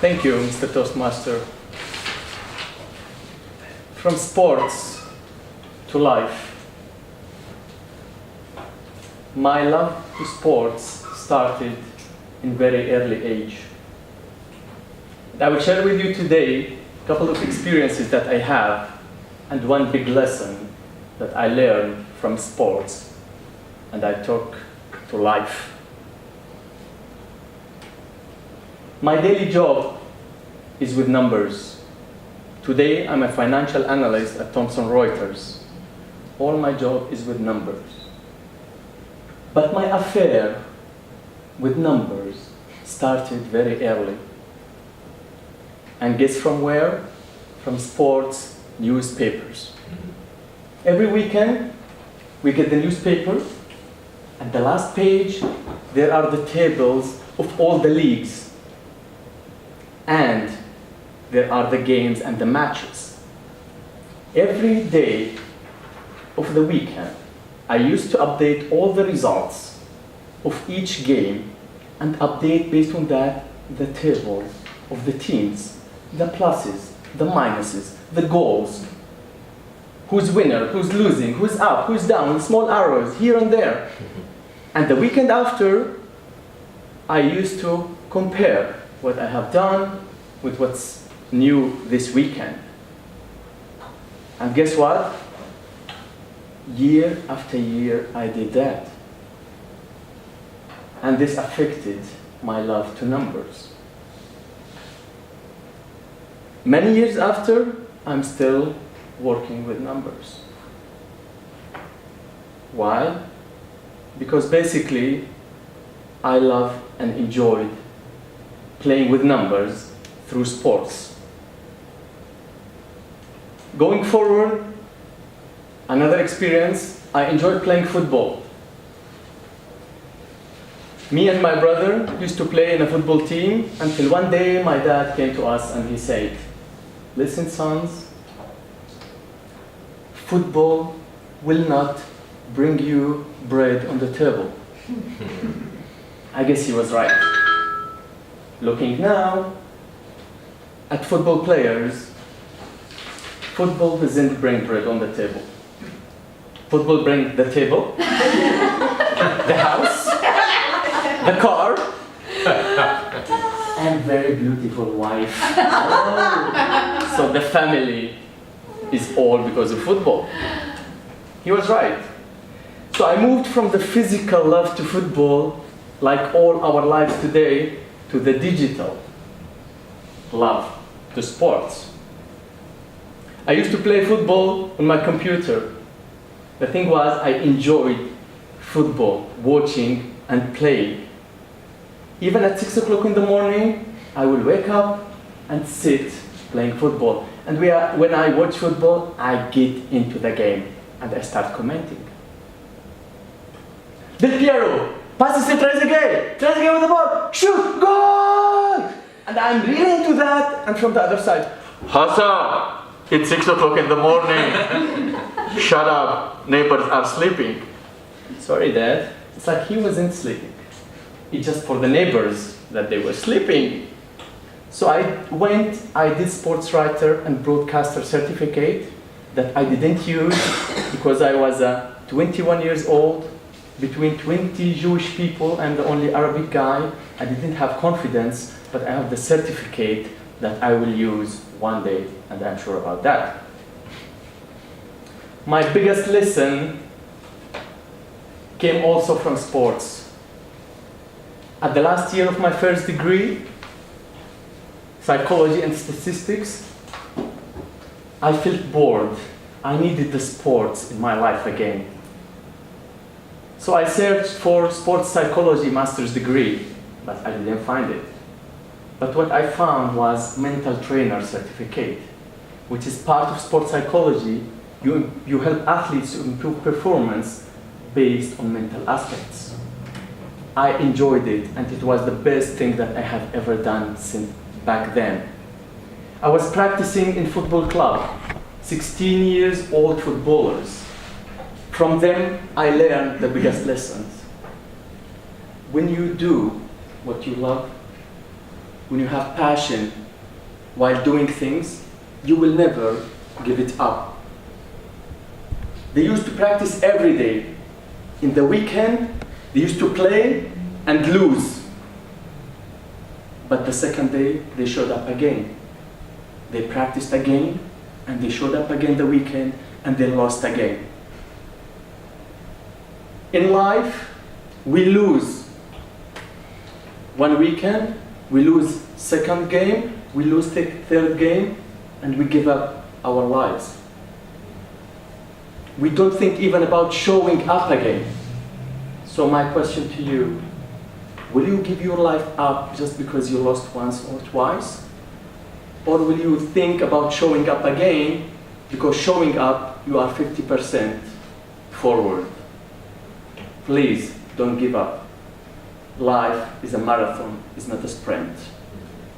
Thank you, Mr. Toastmaster. From sports to life. My love to sports started in very early age. I will share with you today a couple of experiences that I have and one big lesson that I learned from sports and I took to life. My daily job is with numbers. Today, I'm a financial analyst at Thomson Reuters. All my job is with numbers. But my affair with numbers started very early. And guess from where? From sports newspapers. Every weekend, we get the newspaper. At the last page, there are the tables of all the leagues. And there are the games and the matches. Every day of the weekend, I used to update all the results of each game and update based on that the table of the teams, the pluses, the minuses, the goals, who's winner, who's losing, who's up, who's down, small arrows here and there. And the weekend after, I used to compare what I have done with what's new this weekend. And guess what? Year after year, I did that. And this affected my love to numbers. Many years after, I'm still working with numbers. Why? Because basically, I love and enjoyed playing with numbers through sports. Going forward, another experience, I enjoyed playing football. Me and my brother used to play in a football team until one day my dad came to us and he said, "Listen, sons, football will not bring you bread on the table." I guess he was right. Looking now at football players, football doesn't bring bread on the table. Football brings the table, the house, the car, and very beautiful wife. Oh. So the family is all because of football. He was right. So I moved from the physical love to football, like all our lives today, to the digital love to sports. I used to play football on my computer. The thing was, I enjoyed football, watching and playing. Even at 6 o'clock in the morning, I will wake up and sit playing football. And when I watch football, I get into the game and I start commenting. Del Piero, passes to Trezeguet with the ball, shoot, goal! And I'm really into that, and from the other side, Hassan, it's 6 o'clock in the morning. Shut up, neighbors are sleeping. Sorry, Dad. It's like he wasn't sleeping. It's just for the neighbors that they were sleeping. So I did sports writer and broadcaster certificate that I didn't use because I was 21 years old, between 20 Jewish people, I'm the only Arabic guy. I didn't have confidence, but I have the certificate that I will use one day, and I'm sure about that. My biggest lesson came also from sports. At the last year of my first degree, psychology and statistics, I felt bored. I needed the sports in my life again. So I searched for sports psychology master's degree, but I didn't find it. But what I found was mental trainer certificate, which is part of sports psychology. You help athletes to improve performance based on mental aspects. I enjoyed it, and it was the best thing that I have ever done since back then. I was practicing in football club, 16 years old footballers. From them, I learned the biggest lessons. When you do what you love, when you have passion while doing things, you will never give it up. They used to practice every day. In the weekend, they used to play and lose. But the second day, they showed up again. They practiced again, and they showed up again the weekend, and they lost again. In life, we lose. One weekend, we lose second game, we lose the third game, and we give up our lives. We don't think even about showing up again. So my question to you, will you give your life up just because you lost once or twice? Or will you think about showing up again because showing up, you are 50% forward? Please don't give up. Life is a marathon, it's not a sprint.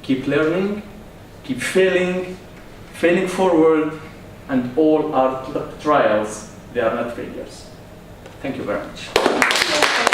Keep learning, keep failing forward, and all our trials, they are not failures. Thank you very much.